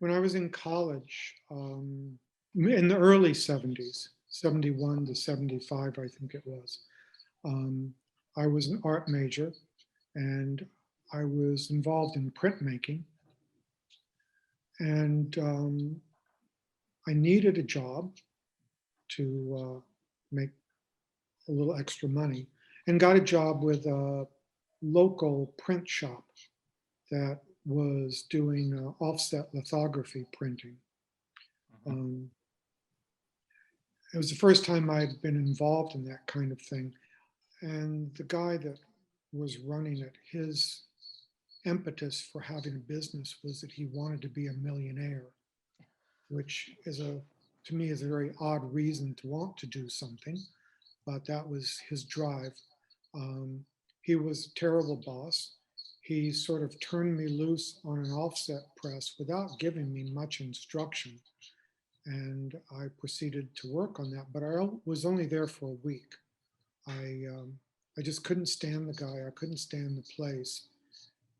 when I was in college, in the early 70s, 71 to 75, I think it was, um, I was an art major and I was involved in printmaking. And I needed a job to make a little extra money and got a job with a local print shop that was doing offset lithography printing. Mhm. It was the first time I'd been involved in that kind of thing. And the guy that was running it, his impetus for having a business was that he wanted to be a millionaire, which is to me is a very odd reason to want to do something, but that was his drive. Um, he was a terrible boss. He sort of turned me loose on an offset press without giving me much instruction. And I proceeded to work on that, but I was only there for a week. I, um, I just couldn't stand the guy. I couldn't stand the place.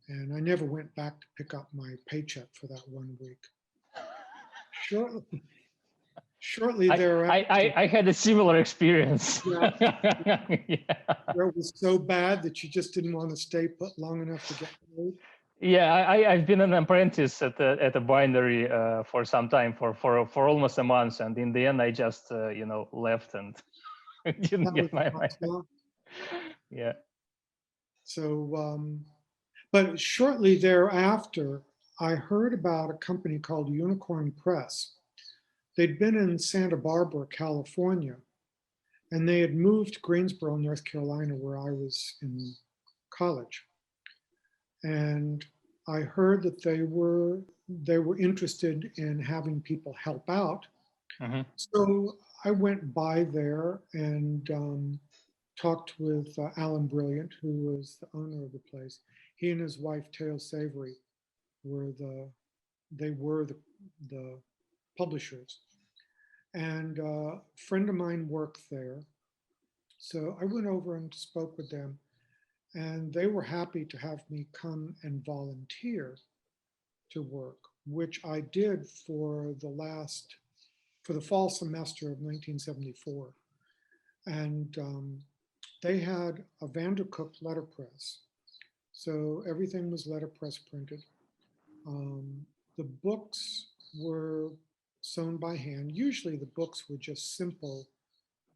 And I never went back to pick up my paycheck for that one week. Shortly, shortly thereafter, I had a similar experience. yeah, Yeah. where it was so bad that you just didn't want to stay put long enough to get paid. Yeah, I've been an apprentice at a bindery for some time, for almost a month, and in the end, I just left and didn't That was get my not money. long. Yeah. So, but shortly thereafter, I heard about a company called Unicorn Press. They'd been in Santa Barbara, California, and they had moved to Greensboro, North Carolina, where I was in college. And I heard that they were interested in having people help out. Hmm. So I went by there and talked with Alan Brilliant, who was the owner of the place. He and his wife Tail Savory were the publishers, and a friend of mine worked there. So I went over and spoke with them, and they were happy to have me come and volunteer to work, which I did for the fall semester of 1974. And they had a Vandercook letterpress. So everything was letterpress printed. Um, the books were sewn by hand. Usually the books were just simple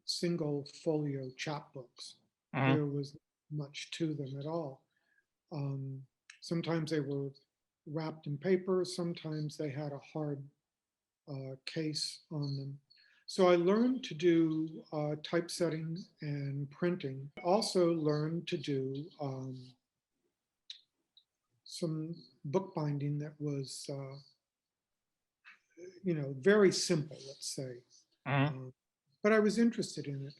single folio chapbooks. Hmm. There was much to them at all. Um, Sometimes they were wrapped in paper, sometimes they had a hard case on them. So I learned to do typesetting and printing. I also learned to do some bookbinding that was, very simple, let's say. Hmm. Uh, but I was interested in it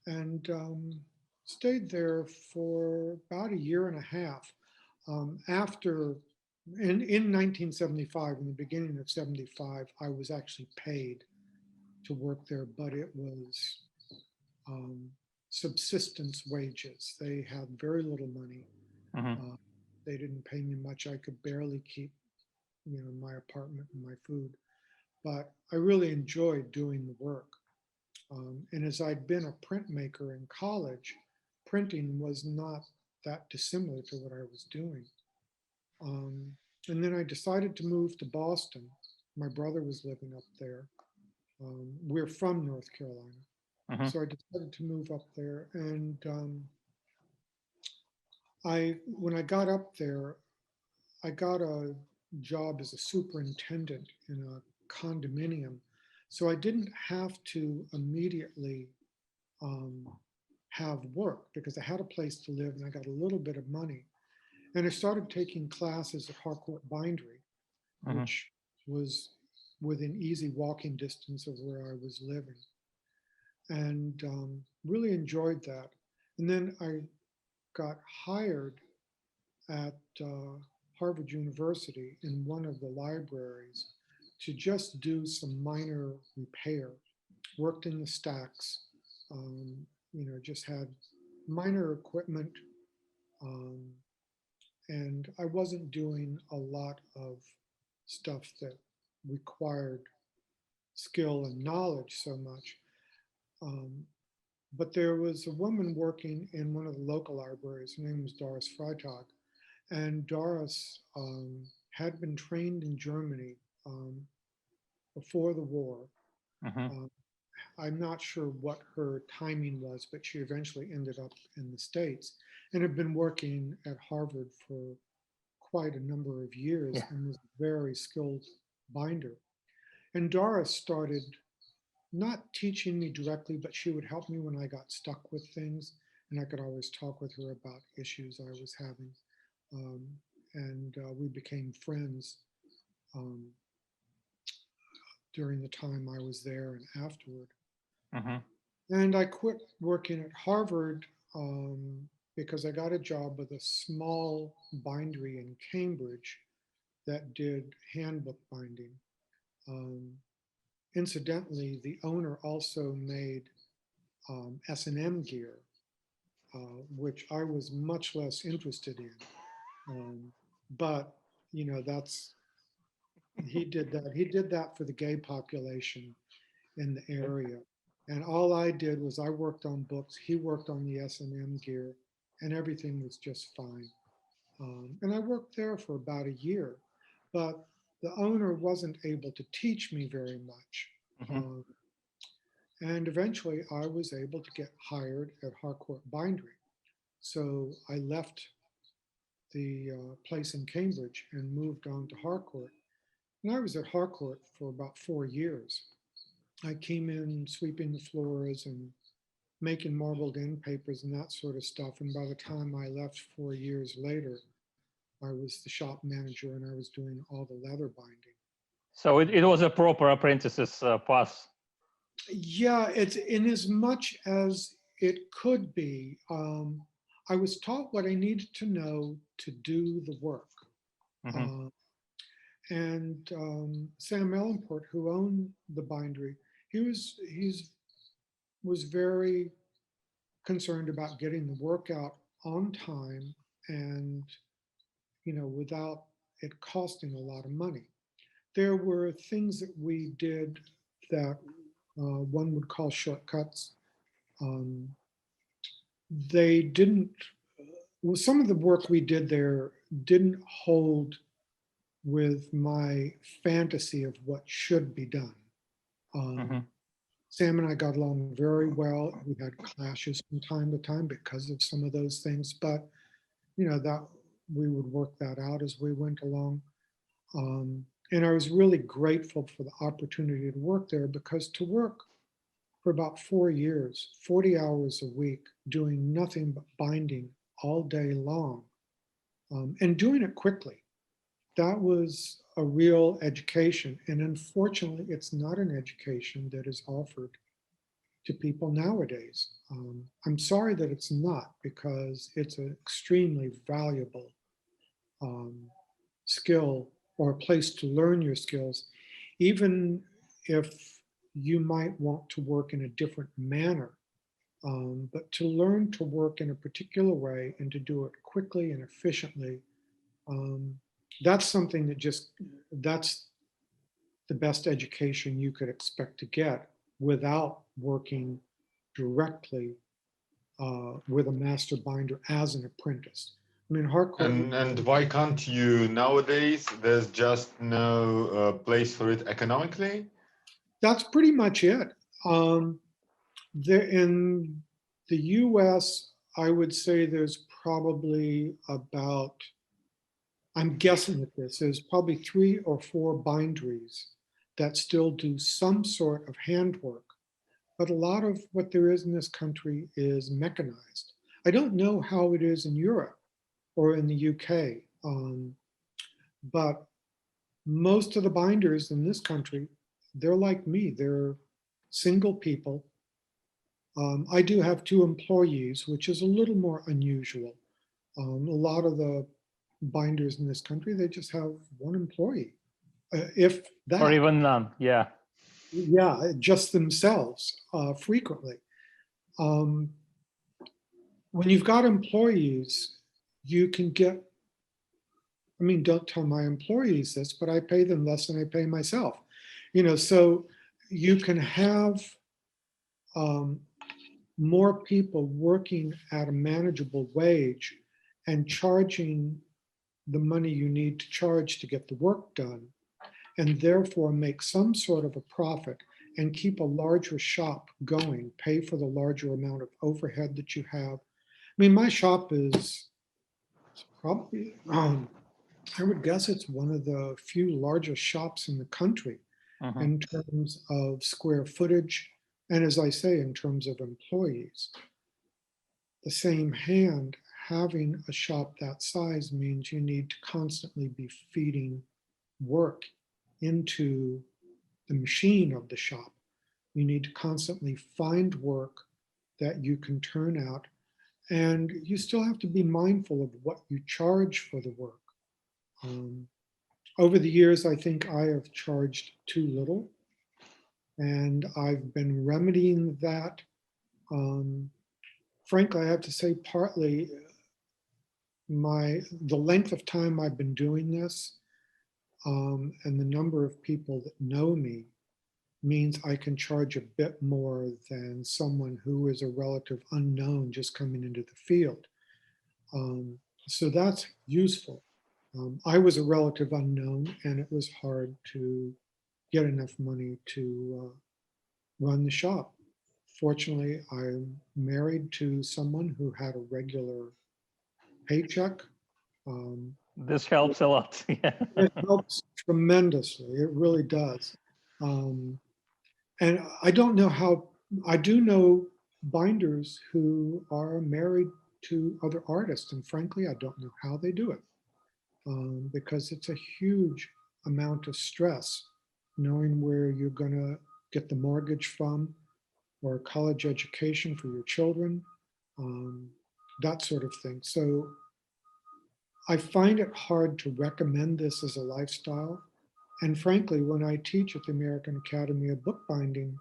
and stayed there for about a year and a half. After, in 1975, in the beginning of 75, I was actually paid to work there, but it was um, subsistence wages. They had very little money. Hmm. Uh, they didn't pay me much. I could barely keep, my apartment and my food. But I really enjoyed doing the work. And as I'd been a printmaker in college, printing was not that dissimilar to what I was doing. Um, and then I decided to move to Boston. My brother was living up there. We're from North Carolina. Hmm. So I decided to move up there. And when I got up there, I got a job as a superintendent in a condominium. So I didn't have to immediately um, have work because I had a place to live and I got a little bit of money. And I started taking classes at Harcourt Bindery, Hmm. which was within easy walking distance of where I was living, and really enjoyed that. And then I got hired at Harvard University in one of the libraries to just do some minor repair. Worked in the stacks, just had minor equipment, um, and I wasn't doing a lot of stuff that required skill and knowledge so much. But there was a woman working in one of the local libraries. Her name was Doris Freitag. And Doris had been trained in Germany before the war. Mm-hmm. I'm not sure what her timing was, but she eventually ended up in the States and had been working at Harvard for quite a number of years Yeah. and was a very skilled binder. And Doris started not teaching me directly, but she would help me when I got stuck with things. And I could always talk with her about issues I was having. And we became friends during the time I was there and afterward. Mm-hmm. And I quit working at Harvard because I got a job with a small bindery in Cambridge that did handbook binding. Incidentally, the owner also made S&M gear, which I was much less interested in. But, you know, he did that. He did that for the gay population in the area. And all I did was I worked on books, he worked on the S&M gear, and everything was just fine. And I worked there for about a year, but the owner wasn't able to teach me very much. Mm-hmm. And eventually I was able to get hired at Harcourt Bindery. So I left the place in Cambridge and moved on to Harcourt. And I was at Harcourt for about 4 years. I came in sweeping the floors and making marbled end papers and that sort of stuff. And by the time I left 4 years later, I was the shop manager and I was doing all the leather binding. So it was a proper apprentices path. Yeah, it's in as much as it could be. I was taught what I needed to know to do the work. Mm-hmm. And Sam Ellenport, who owned the bindery, he was very concerned about getting the work out on time and, you know, without it costing a lot of money. There were things that we did that one would call shortcuts. They didn't, well, some of the work we did there didn't hold with my fantasy of what should be done. Mm-hmm. Sam and I got along very well. We had clashes from time to time because of some of those things, but you know that we would work that out as we went along. And I was really grateful for the opportunity to work there because to work for about 4 years, 40 hours a week, doing nothing but binding all day long, and doing it quickly, that was a real education. And unfortunately, it's not an education that is offered to people nowadays. I'm sorry that it's not because it's an extremely valuable skill or a place to learn your skills, even if you might want to work in a different manner. But to learn to work in a particular way and to do it quickly and efficiently, that's something that's the best education you could expect to get without working directly with a master binder as an apprentice. I mean, Harcourt. And why can't you nowadays? There's just no place for it economically? That's pretty much it. In the US, I would say there's probably about, I'm guessing at this, there's probably 3 or 4 binderies that still do some sort of handwork. But a lot of what there is in this country is mechanized. I don't know how it is in Europe or in the UK, but most of the binders in this country, they're like me. They're single people. I do have 2 employees, which is a little more unusual. A lot of the binders in this country, they just have 1 employee, if that. Or even none, yeah. Yeah, just themselves frequently. When you've got employees, you can get, I mean, don't tell my employees this, but I pay them less than I pay myself. So you can have more people working at a manageable wage and charging the money you need to charge to get the work done, and therefore make some sort of a profit and keep a larger shop going, pay for the larger amount of overhead that you have. I mean, my shop is probably, I would guess it's one of the few largest shops in the country in terms of square footage, and as I say, in terms of employees. The same hand, having a shop that size means you need to constantly be feeding work into the machine of the shop. You need to constantly find work that you can turn out, and you still have to be mindful of what you charge for the work. Over the years, I think I have charged too little, and I've been remedying that. Frankly, I have to say, partly the length of time I've been doing this and the number of people that know me means I can charge a bit more than someone who is a relative unknown just coming into the field. So that's useful. I was a relative unknown, and it was hard to get enough money to run the shop. Fortunately, I'm married to someone who had a regular paycheck. This helps a lot. Yeah. It helps tremendously. It really does. And I don't know how, I do know binders who are married to other artists, and frankly, I don't know how they do it, because it's a huge amount of stress knowing where you're going to get the mortgage from, or a college education for your children, that sort of thing. So I find it hard to recommend this as a lifestyle. And frankly, when I teach at the American Academy of Bookbinding,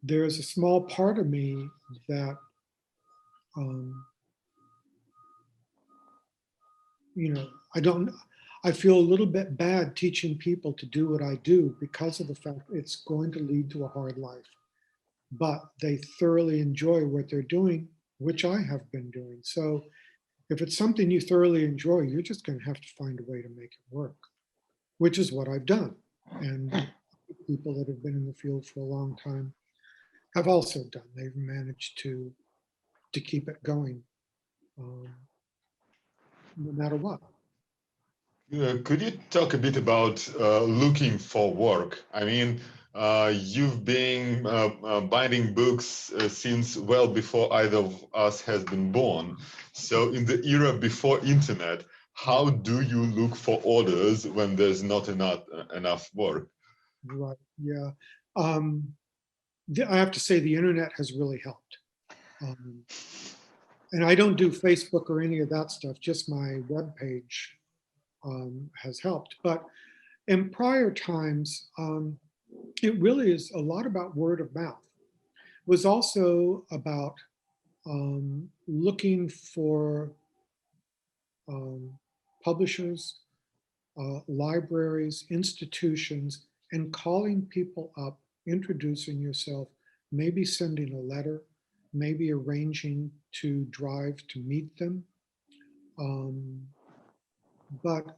there's a small part of me that, I feel a little bit bad teaching people to do what I do because of the fact it's going to lead to a hard life. But they thoroughly enjoy what they're doing, which I have been doing. So if it's something you thoroughly enjoy, you're just going to have to find a way to make it work, which is what I've done. And people that have been in the field for a long time have also done. They've managed to keep it going, no matter what. Could you talk a bit about looking for work? I mean, you've been binding books since well before either of us has been born. So in the era before internet, how do you look for orders when there's not enough work? Right, yeah. I have to say the internet has really helped. And I don't do Facebook or any of that stuff, just my webpage has helped. But in prior times, it really is a lot about word of mouth. It was also about looking for publishers, libraries, institutions, and calling people up, introducing yourself, maybe sending a letter, maybe arranging to drive to meet them. But,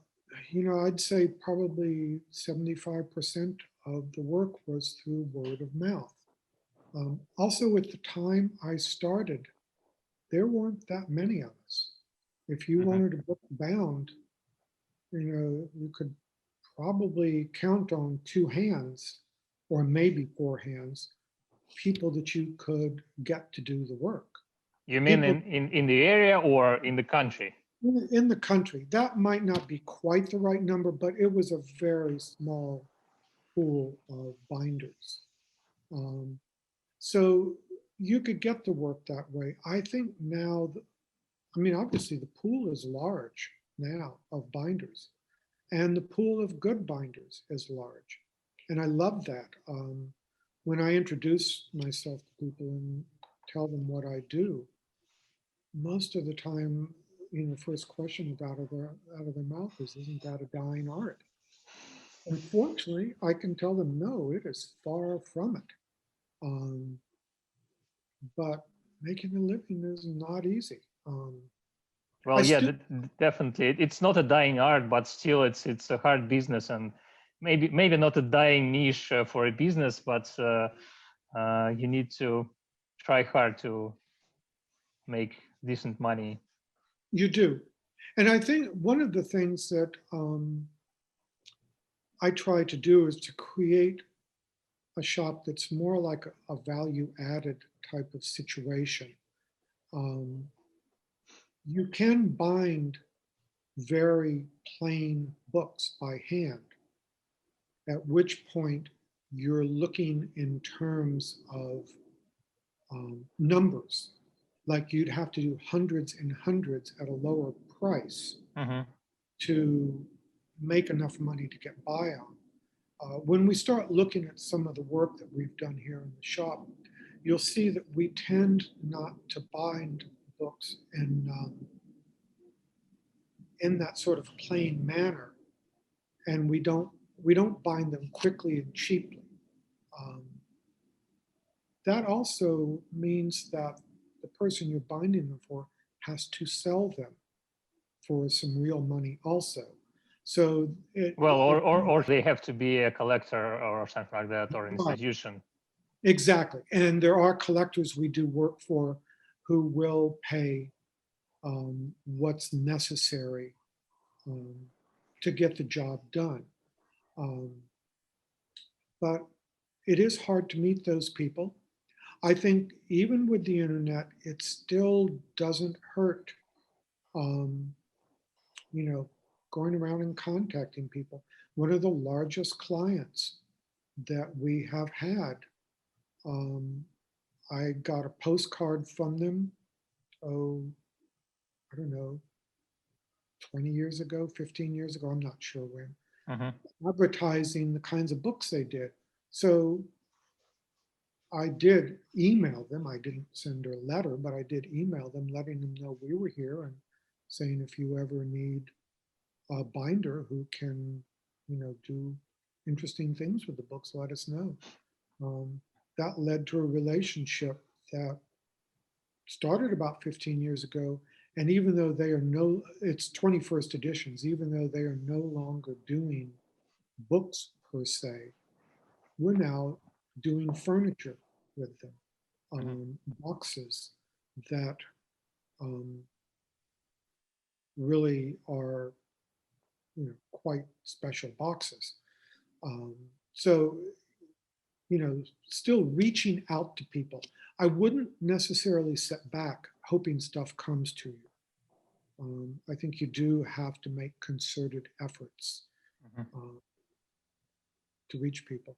I'd say probably 75% of the work was through word of mouth. Also, at the time I started, there weren't that many of us. If you wanted a book bound, you could probably count on 2 hands, or maybe 4 hands, people that you could get to do the work. You mean People, in the area or in the country? in the country. That might not be quite the right number, but it was a very small pool of binders. So you could get the work that way. I think now, obviously the pool is large now of binders, and the pool of good binders is large. And I love that. When I introduce myself to people and tell them what I do, most of the time first question out of their mouth is, isn't that a dying art? Unfortunately, I can tell them, no, it is far from it. But making a living is not easy. Well, yeah, still, definitely. It's not a dying art, but still, it's a hard business, and maybe not a dying niche for a business, but you need to try hard to make decent money. you do. And I think one of the things that I try to do is to create a shop that's more like a value added type of situation. You can bind very plain books by hand, at which point you're looking in terms of numbers. Like you'd have to do hundreds and hundreds at a lower price to make enough money to get by on. When we start looking at some of the work that we've done here in the shop, you'll see that we tend not to bind books in that sort of plain manner, and we don't bind them quickly and cheaply. That also means that the person you're binding them for has to sell them for some real money also. So or they have to be a collector or something like that, or an institution. Exactly. And there are collectors we do work for who will pay what's necessary to get the job done. But it is hard to meet those people. I think even with the internet, it still doesn't hurt, going around and contacting people. One of the largest clients that we have had, I got a postcard from them, I don't know, 20 years ago, 15 years ago, I'm not sure when, advertising the kinds of books they did. So I did email them. I didn't send her a letter, but I did email them, letting them know we were here and saying, if you ever need a binder who can, do interesting things with the books, let us know. That led to a relationship that started about 15 years ago. And even though it's 21st editions, even though they are no longer doing books per se, we're now doing furniture with them, boxes that really are, quite special boxes. So, still reaching out to people. I wouldn't necessarily sit back hoping stuff comes to you. I think you do have to make concerted efforts to reach people.